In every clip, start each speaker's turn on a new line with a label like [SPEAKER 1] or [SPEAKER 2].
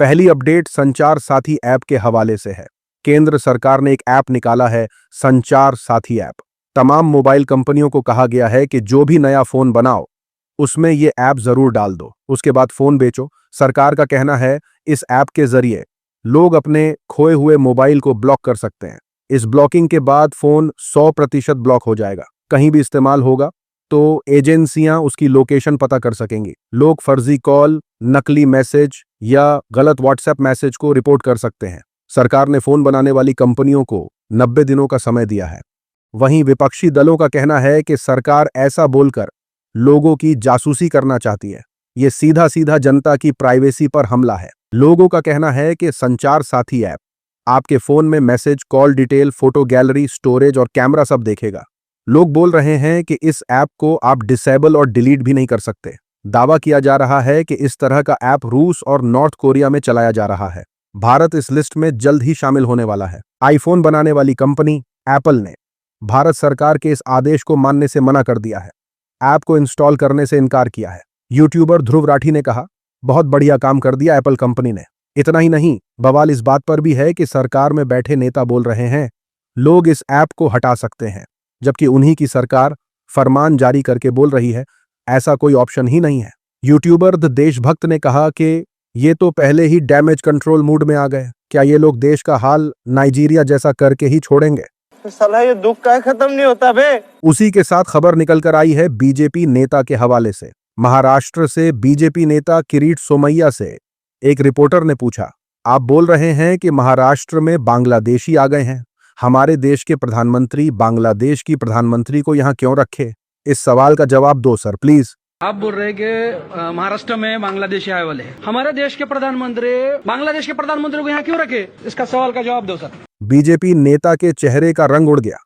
[SPEAKER 1] पहली अपडेट संचार साथी ऐप के हवाले से है। केंद्र सरकार ने एक ऐप निकाला है, संचार साथी ऐप। तमाम मोबाइल कंपनियों को कहा गया है कि जो भी नया फोन बनाओ उसमें ये ऐप जरूर डाल दो, उसके बाद फोन बेचो। सरकार का कहना है इस ऐप के जरिए लोग अपने खोए हुए मोबाइल को ब्लॉक कर सकते हैं। इस ब्लॉकिंग के बाद फोन 100% ब्लॉक हो जाएगा। कहीं भी इस्तेमाल होगा तो एजेंसियां उसकी लोकेशन पता कर सकेंगी। लोग फर्जी कॉल, नकली मैसेज या गलत व्हाट्सएप मैसेज को रिपोर्ट कर सकते हैं। सरकार ने फोन बनाने वाली कंपनियों को 90 दिनों का समय दिया है। वहीं विपक्षी दलों का कहना है कि सरकार ऐसा बोलकर लोगों की जासूसी करना चाहती है। ये सीधा सीधा जनता की प्राइवेसी पर हमला है। लोगों का कहना है कि संचार साथी ऐप आपके फोन में message, call detail, photo gallery, storage और कैमरा सब देखेगा। लोग बोल रहे हैं कि इस ऐप को आप डिसेबल और डिलीट भी नहीं कर सकते। दावा किया जा रहा है कि इस तरह का ऐप रूस और नॉर्थ कोरिया में चलाया जा रहा है। भारत इस लिस्ट में जल्द ही शामिल होने वाला है। आईफोन बनाने वाली कंपनी एप्पल ने भारत सरकार के इस आदेश को मानने से मना कर दिया है। ऐप को इंस्टॉल करने से इनकार किया है। यूट्यूबर ध्रुव राठी ने कहा, बहुत बढ़िया काम कर दिया एप्पल कंपनी ने। इतना ही नहीं, बवाल इस बात पर भी है कि सरकार में बैठे नेता बोल रहे हैं लोग इस ऐप को हटा सकते हैं, जबकि उन्हीं की सरकार फरमान जारी करके बोल रही है ऐसा कोई ऑप्शन ही नहीं है। यूट्यूबर द देशभक्त ने कहा कि ये तो पहले ही डैमेज कंट्रोल मूड में आ गए। क्या ये लोग देश का हाल नाइजीरिया जैसा करके ही छोड़ेंगे?
[SPEAKER 2] साला ये दुख का खत्म नहीं होता बे।
[SPEAKER 1] उसी के साथ खबर निकल कर आई है बीजेपी नेता के हवाले से। महाराष्ट्र से बीजेपी नेता किरीट सोमैया से एक रिपोर्टर ने पूछा, आप बोल रहे हैं कि महाराष्ट्र में बांग्लादेशी आ गए हैं, हमारे देश के प्रधानमंत्री बांग्लादेश की प्रधानमंत्री को यहां क्यों रखे? इस सवाल का जवाब दो सर प्लीज।
[SPEAKER 3] आप बोल रहे हैं कि महाराष्ट्र में बांग्लादेशी आए वाले हैं, हमारे देश के प्रधानमंत्री बांग्लादेश के प्रधानमंत्री को यहाँ क्यों रखे? इसका सवाल का जवाब दो सर।
[SPEAKER 1] बीजेपी नेता के चेहरे का रंग उड़ गया।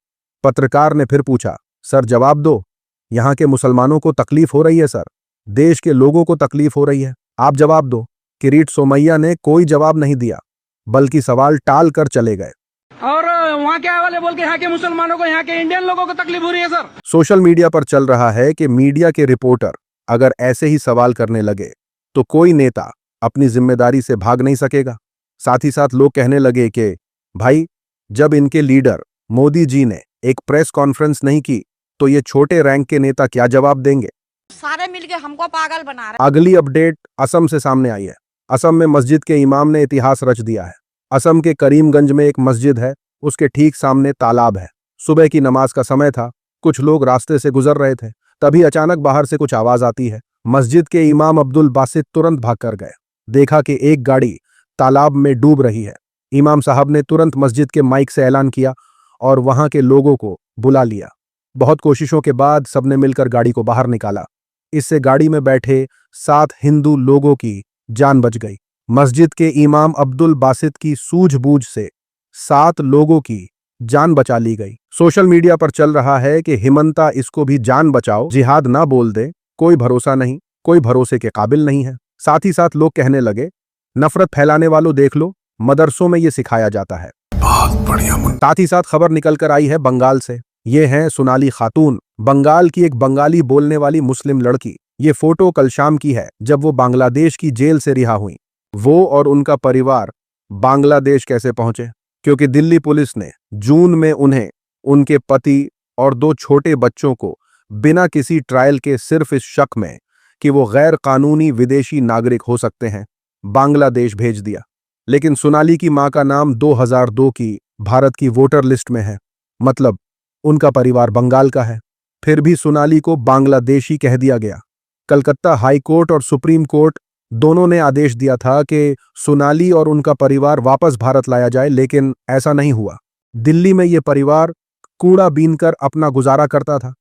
[SPEAKER 1] पत्रकार ने फिर पूछा, सर जवाब दो, यहाँ के मुसलमानों को तकलीफ हो रही है सर, देश के लोगों को तकलीफ हो रही है, आप जवाब दो। किरीट सोमैया ने कोई जवाब नहीं दिया, बल्कि सवाल टाल कर चले गए।
[SPEAKER 3] और वहाँ के आए वाले बोल के यहाँ के मुसलमानों को, यहाँ के इंडियन लोगों को तकलीफ हो रही है सर।
[SPEAKER 1] सोशल मीडिया पर चल रहा है कि मीडिया के रिपोर्टर अगर ऐसे ही सवाल करने लगे तो कोई नेता अपनी जिम्मेदारी से भाग नहीं सकेगा। साथ ही साथ लोग कहने लगे कि भाई, जब इनके लीडर मोदी जी ने एक प्रेस कॉन्फ्रेंस नहीं की तो ये छोटे रैंक के नेता क्या जवाब देंगे?
[SPEAKER 4] सारे मिलके हमको पागल बना रहे।
[SPEAKER 1] अगली अपडेट असम से सामने आई है। असम में मस्जिद के इमाम ने इतिहास रच दिया है। असम के करीमगंज में एक मस्जिद है, उसके ठीक सामने तालाब है। सुबह की नमाज का समय था, कुछ लोग रास्ते से गुजर रहे थे, तभी अचानक बाहर से कुछ आवाज आती है। मस्जिद के इमाम अब्दुल बासित तुरंत भाग कर गए। देखा कि एक गाड़ी तालाब में डूब रही है। इमाम साहब ने तुरंत मस्जिद के माइक से ऐलान किया और वहां के लोगों को बुला लिया। बहुत कोशिशों के बाद सबने मिलकर गाड़ी को बाहर निकाला। इससे गाड़ी में बैठे 7 हिंदू लोगों की जान बच गई। मस्जिद के इमाम अब्दुल बासित की सूझबूझ से 7 लोगों की जान बचा ली गई। सोशल मीडिया पर चल रहा है कि हिमंता इसको भी जान बचाओ जिहाद ना बोल दे, कोई भरोसा नहीं, कोई भरोसे के काबिल नहीं है। साथ ही साथ लोग कहने लगे, नफरत फैलाने वालों देख लो, मदरसों में ये सिखाया जाता है। बहुत बढ़िया। साथ ही साथ खबर निकल कर आई है बंगाल से। ये हैं सोनाली खातून, बंगाल की एक बंगाली बोलने वाली मुस्लिम लड़की। ये फोटो कल शाम की है जब वो बांग्लादेश की जेल से रिहा हुई। वो और उनका परिवार बांग्लादेश कैसे पहुंचे? क्योंकि दिल्ली पुलिस ने जून में उन्हें, उनके पति और 2 छोटे बच्चों को बिना किसी ट्रायल के सिर्फ इस शक में कि वो गैर कानूनी विदेशी नागरिक हो सकते हैं, बांग्लादेश भेज दिया। लेकिन सोनाली की मां का नाम 2002 की भारत की वोटर लिस्ट में है, मतलब उनका परिवार बंगाल का है। फिर भी सोनाली को बांग्लादेशी कह दिया गया। कलकत्ता हाई कोर्ट और सुप्रीम कोर्ट दोनों ने आदेश दिया था कि सोनाली और उनका परिवार वापस भारत लाया जाए, लेकिन ऐसा नहीं हुआ। दिल्ली में ये परिवार कूड़ा बीनकर अपना गुजारा करता था।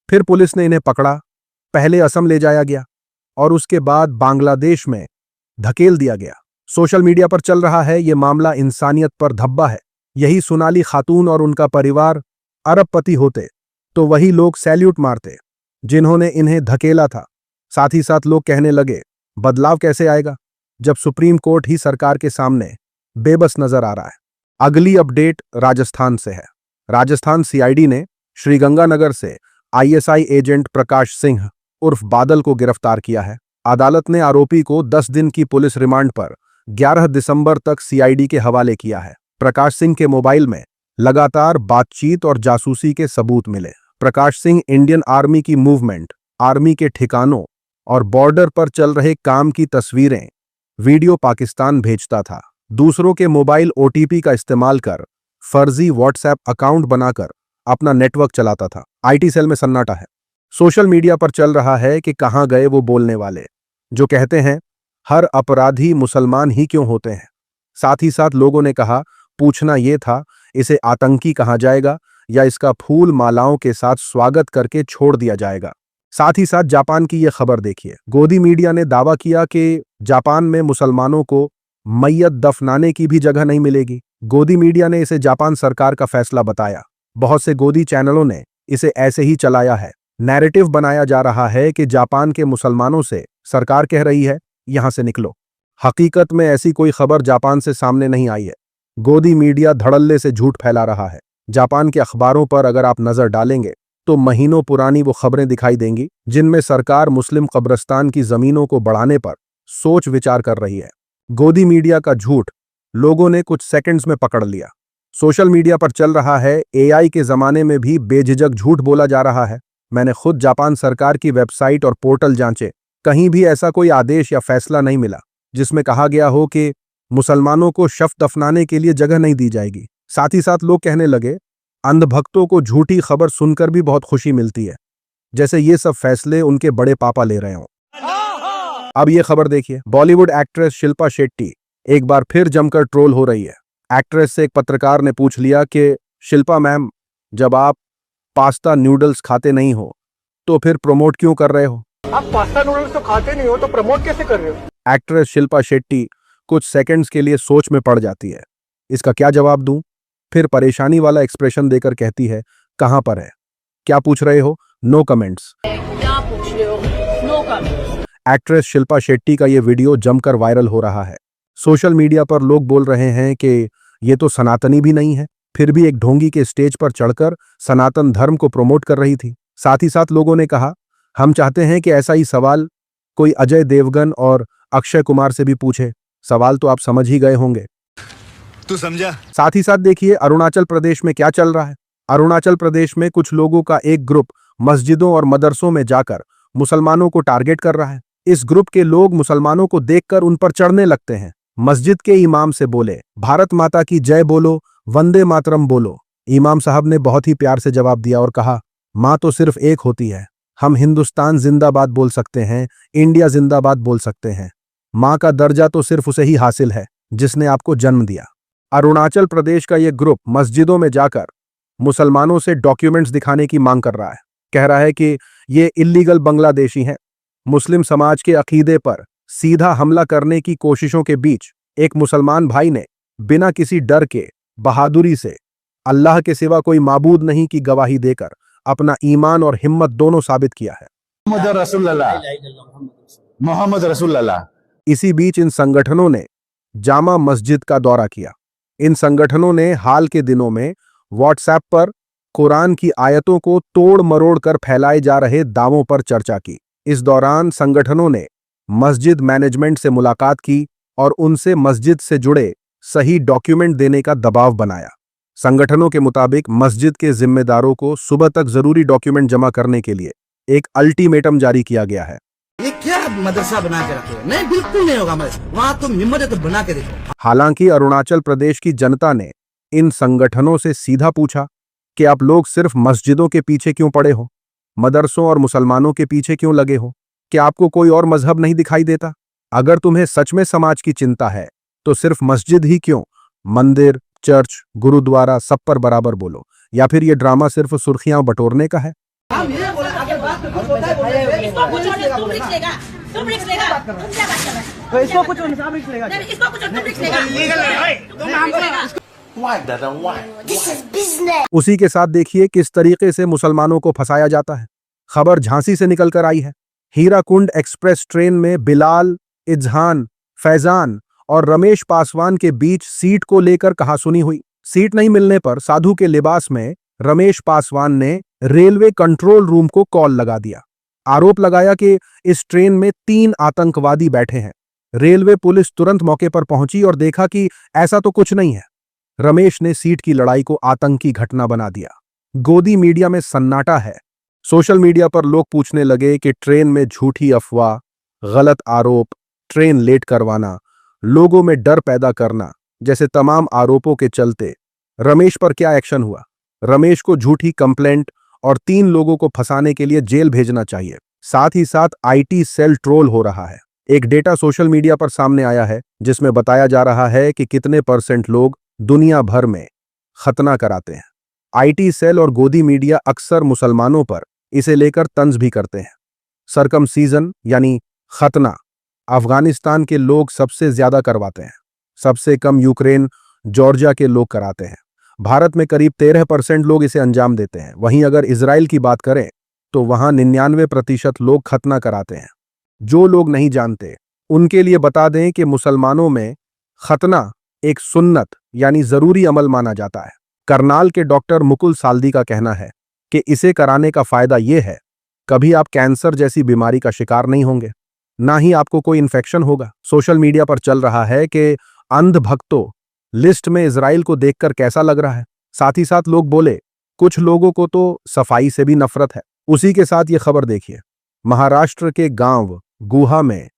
[SPEAKER 1] फिर पुलिस ने इन्हें पकड़ा, पहले असम ले जाया गया और उसके बाद बांग्लादेश में धकेल दिया गया। सोशल मीडिया पर चल रहा है ये मामला इंसानियत पर धब्बा है। यही सोनाली खातून और उनका परिवार अरबपति होते तो वही लोग सैल्यूट मारते जिन्होंने इन्हें धकेला था। साथ ही साथ लोग कहने लगे, बदलाव कैसे आएगा जब सुप्रीम कोर्ट ही सरकार के सामने बेबस नजर आ रहा है। अगली अपडेट राजस्थान से है। राजस्थान सीआईडी ने श्रीगंगानगर से आईएसआई एजेंट प्रकाश सिंह उर्फ बादल को गिरफ्तार किया है। अदालत ने आरोपी को 10 दिन की पुलिस रिमांड पर 11 दिसंबर तक सीआईडी के हवाले किया है। प्रकाश सिंह के मोबाइल में लगातार बातचीत और जासूसी के सबूत मिले। प्रकाश सिंह इंडियन आर्मी की मूवमेंट, आर्मी के ठिकानों और बॉर्डर पर चल रहे काम की तस्वीरें, वीडियो पाकिस्तान भेजता था। दूसरों के मोबाइल ओटीपी का इस्तेमाल कर फर्जी व्हाट्सएप अकाउंट बनाकर अपना नेटवर्क चलाता था। आईटी सेल में सन्नाटा है। सोशल मीडिया पर चल रहा है कि कहां गए वो बोलने वाले जो कहते हैं हर अपराधी मुसलमान ही क्यों होते हैं। साथ ही साथ लोगों ने कहा पूछना ये था इसे आतंकी कहा जाएगा या इसका फूल मालाओं के साथ स्वागत करके छोड़ दिया जाएगा। साथ ही साथ जापान की यह खबर देखिए। गोदी मीडिया ने दावा किया कि जापान में मुसलमानों को मैयत दफनाने की भी जगह नहीं मिलेगी। गोदी मीडिया ने इसे जापान सरकार का फैसला बताया। बहुत से गोदी चैनलों ने इसे ऐसे ही चलाया है। नैरेटिव बनाया जा रहा है कि जापान के मुसलमानों से सरकार कह रही है यहां से निकलो। हकीकत में ऐसी कोई खबर जापान से सामने नहीं आई है। गोदी मीडिया धड़ल्ले से झूठ फैला रहा है। जापान के अखबारों पर अगर आप नजर डालेंगे तो महीनों पुरानी वो खबरें दिखाई देंगी जिनमें सरकार मुस्लिम कब्रिस्तान की जमीनों को बढ़ाने पर सोच विचार कर रही है। गोदी मीडिया का झूठ लोगों ने कुछ सेकंड्स में पकड़ लिया। सोशल मीडिया पर चल रहा है एआई के जमाने में भी बेझिझक झूठ बोला जा रहा है। मैंने खुद जापान सरकार की वेबसाइट और पोर्टल जांचे, कहीं भी ऐसा कोई आदेश या फैसला नहीं मिला जिसमें कहा गया हो कि मुसलमानों को शव दफनाने के लिए जगह नहीं दी जाएगी। साथ ही साथ लोग कहने लगे अंधभक्तों को झूठी खबर सुनकर भी बहुत खुशी मिलती है, जैसे ये सब फैसले उनके बड़े पापा ले रहे हों। अब ये खबर देखिए। बॉलीवुड एक्ट्रेस शिल्पा शेट्टी एक बार फिर जमकर ट्रोल हो रही है। एक्ट्रेस से एक पत्रकार ने पूछ लिया कि शिल्पा मैम, जब आप पास्ता नूडल्स खाते नहीं हो तो फिर प्रमोट क्यों कर रहे हो?
[SPEAKER 5] आप पास्ता नूडल्स तो खाते नहीं हो तो प्रमोट कैसे कर रहे हो?
[SPEAKER 1] एक्ट्रेस शिल्पा शेट्टी कुछ सेकंड्स के लिए सोच में पड़ जाती है। इसका क्या जवाब दूं? फिर परेशानी वाला एक्सप्रेशन देकर कहती है कहां पर है, क्या पूछ रहे हो? No comments.
[SPEAKER 4] क्या पूछ रहे हो? No comments.
[SPEAKER 1] Actress Shilpa Shetty का ये वीडियो जमकर वायरल हो रहा है। सोशल मीडिया पर लोग बोल रहे हैं कि ये तो सनातनी भी नहीं है, फिर भी एक ढोंगी के स्टेज पर चढ़कर सनातन धर्म को प्रमोट कर रही थी। साथ ही साथ लोगों ने कहा हम चाहते हैं कि ऐसा ही सवाल कोई अजय देवगन और अक्षय कुमार से भी पूछे। सवाल तो आप समझ ही गए होंगे।
[SPEAKER 6] तू समझा?
[SPEAKER 1] साथ ही साथ देखिए अरुणाचल प्रदेश में क्या चल रहा है। अरुणाचल प्रदेश में कुछ लोगों का एक ग्रुप मस्जिदों और मदरसों में जाकर मुसलमानों को टारगेट कर रहा है। इस ग्रुप के लोग मुसलमानों को देखकर उन पर चढ़ने लगते हैं। मस्जिद के इमाम से बोले भारत माता की जय बोलो, वंदे मातरम बोलो। इमाम साहब ने बहुत ही प्यार से जवाब दिया और कहा माँ तो सिर्फ एक होती है, हम हिंदुस्तान जिंदाबाद बोल सकते हैं, इंडिया जिंदाबाद बोल सकते हैं। माँ का दर्जा तो सिर्फ उसे ही हासिल है जिसने आपको जन्म दिया। अरुणाचल प्रदेश का यह ग्रुप मस्जिदों में जाकर मुसलमानों से डॉक्यूमेंट्स दिखाने की मांग कर रहा है। कह रहा है कि ये इल्लीगल बांग्लादेशी हैं। मुस्लिम समाज के अकीदे पर सीधा हमला करने की कोशिशों के बीच एक मुसलमान भाई ने बिना किसी डर के बहादुरी से अल्लाह के सिवा कोई माबूद नहीं की गवाही देकर अपना ईमान और हिम्मत दोनों साबित किया है।
[SPEAKER 6] मोहम्मद रसूलुल्लाह।
[SPEAKER 1] इसी बीच इन संगठनों ने जामा मस्जिद का दौरा किया। इन संगठनों ने हाल के दिनों में व्हाट्सएप पर कुरान की आयतों को तोड़ मरोड़ कर फैलाए जा रहे दावों पर चर्चा की। इस दौरान संगठनों ने मस्जिद मैनेजमेंट से मुलाकात की और उनसे मस्जिद से जुड़े सही डॉक्यूमेंट देने का दबाव बनाया। संगठनों के मुताबिक मस्जिद के जिम्मेदारों को सुबह तक जरूरी डॉक्यूमेंट जमा करने के लिए एक अल्टीमेटम जारी किया गया है।
[SPEAKER 7] ये क्या मदरसा बना के रखे हो? नहीं, बिल्कुल नहीं होगा। वहां तुम हिम्मत है तो बना के देखो।
[SPEAKER 1] हालांकि अरुणाचल प्रदेश की जनता ने इन संगठनों से सीधा पूछा कि आप लोग सिर्फ मस्जिदों के पीछे क्यों पड़े हो, मदरसों और मुसलमानों के पीछे क्यों लगे हो? क्या आपको कोई और मजहब नहीं दिखाई देता? अगर तुम्हें सच में समाज की चिंता है तो सिर्फ मस्जिद ही क्यों, मंदिर, चर्च, गुरुद्वारा सब पर बराबर बोलो। या फिर ये ड्रामा सिर्फ सुर्खियां बटोरने का है?
[SPEAKER 4] इसको कुछ होने तुम रिस्क लेगा, तुम रिस्क लेगा, तुम क्या बात कर रहे हो?
[SPEAKER 5] इसको कुछ होने से रिस्क लेगा।
[SPEAKER 4] नहीं, इसको कुछ तुम रिस्क लेगा, तुम काम करेगा।
[SPEAKER 1] उसी के साथ देखिए किस तरीके से मुसलमानों को फंसाया जाता है। खबर झांसी से निकलकर आई है। हीराकुंड एक्सप्रेस ट्रेन में बिलाल, इजहान, फैजान और रमेश पासवान के बीच सीट को लेकर कहासुनी हुई। सीट नहीं मिलने पर साधु के लिबास में रमेश पासवान ने रेलवे कंट्रोल रूम को कॉल लगा दिया। आरोप लगाया कि इस ट्रेन में 3 आतंकवादी बैठे हैं। रेलवे पुलिस तुरंत मौके पर पहुंची और देखा कि ऐसा तो कुछ नहीं है। रमेश ने सीट की लड़ाई को आतंकी घटना बना दिया। गोदी मीडिया में सन्नाटा है। सोशल मीडिया पर लोग पूछने लगे कि ट्रेन में झूठी अफवाह, गलत आरोप, ट्रेन लेट करवाना, लोगों में डर पैदा करना जैसे तमाम आरोपों के चलते रमेश पर क्या एक्शन हुआ। रमेश को झूठी कंप्लेंट और 3 लोगों को फंसाने के लिए जेल भेजना चाहिए। साथ ही साथ आईटी सेल ट्रोल हो रहा है। एक डेटा सोशल मीडिया पर सामने आया है जिसमें बताया जा रहा है कि कितने % लोग दुनिया भर में खतना कराते हैं। आईटी सेल और गोदी मीडिया अक्सर मुसलमानों पर इसे लेकर तंज भी करते हैं। सरकमसीजन यानी खतना अफगानिस्तान के लोग सबसे ज्यादा करवाते हैं। सबसे कम यूक्रेन, जॉर्जिया के लोग कराते हैं। भारत में करीब 13% लोग इसे अंजाम देते हैं। वहीं अगर इजराइल की बात करें तो वहां 99% लोग खतना कराते हैं। जो लोग नहीं जानते उनके लिए बता दें कि मुसलमानों में खतना एक सुन्नत यानी जरूरी अमल माना जाता है। करनाल के डॉक्टर मुकुल साल्दी का कहना है कि इसे कराने का फायदा यह है, कभी आप कैंसर जैसी बीमारी का शिकार नहीं होंगे, ना ही आपको कोई इन्फेक्शन होगा। सोशल मीडिया पर चल रहा है कि अंध भक्तों लिस्ट में इजराइल को देखकर कैसा लग रहा है। साथ ही साथ लोग बोले कुछ लोगों को तो सफाई से भी नफरत है। उसी के साथ ये खबर देखिए, महाराष्ट्र के गांव गुहा में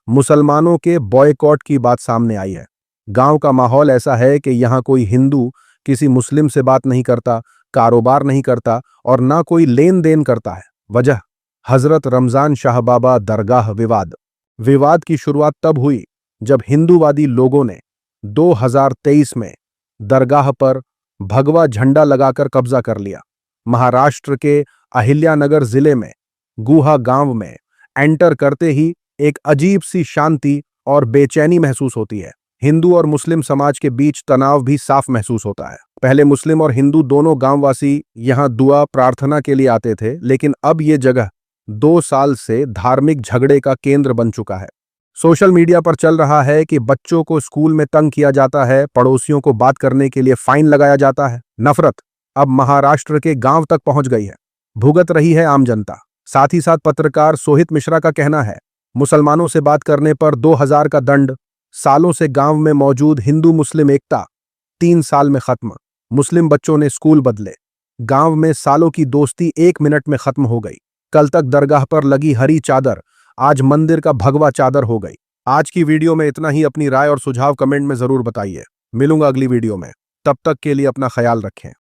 [SPEAKER 1] मुसलमानों के बॉयकॉट की बात सामने आई है। गांव का माहौल ऐसा है कि यहां कोई हिंदू किसी मुस्लिम से बात नहीं करता, कारोबार नहीं करता और ना कोई लेन देन करता है। वजह हजरत रमजान शाह बाबा दरगाह विवाद। विवाद की शुरुआत तब हुई जब हिंदूवादी लोगों ने 2023 में दरगाह पर भगवा झंडा लगाकर कब्जा कर लिया। महाराष्ट्र के अहिल्यानगर जिले में गुहा गांव में एंटर करते ही एक अजीब सी शांति और बेचैनी महसूस होती है। हिंदू और मुस्लिम समाज के बीच तनाव भी साफ महसूस होता है। पहले मुस्लिम और हिंदू दोनों गांववासी यहां दुआ प्रार्थना के लिए आते थे, लेकिन अब ये जगह 2 साल से धार्मिक झगड़े का केंद्र बन चुका है। सोशल मीडिया पर चल रहा है कि बच्चों को स्कूल में तंग किया जाता है, पड़ोसियों को बात करने के लिए फाइन लगाया जाता है। नफरत अब महाराष्ट्र के गांव तक पहुंच गई है, भुगत रही है आम जनता। साथ ही साथ पत्रकार सोहित मिश्रा का कहना है, मुसलमानों से बात करने पर 2000 का दंड। सालों से गांव में मौजूद हिंदू मुस्लिम एकता 3 साल में खत्म। मुस्लिम बच्चों ने स्कूल बदले। गांव में सालों की दोस्ती 1 मिनट में खत्म हो गई। कल तक दरगाह पर लगी हरी चादर आज मंदिर का भगवा चादर हो गई। आज की वीडियो में इतना ही। अपनी राय और सुझाव कमेंट में जरूर बताइए। मिलूंगा अगली वीडियो में। तब तक के लिए अपना ख्याल रखें।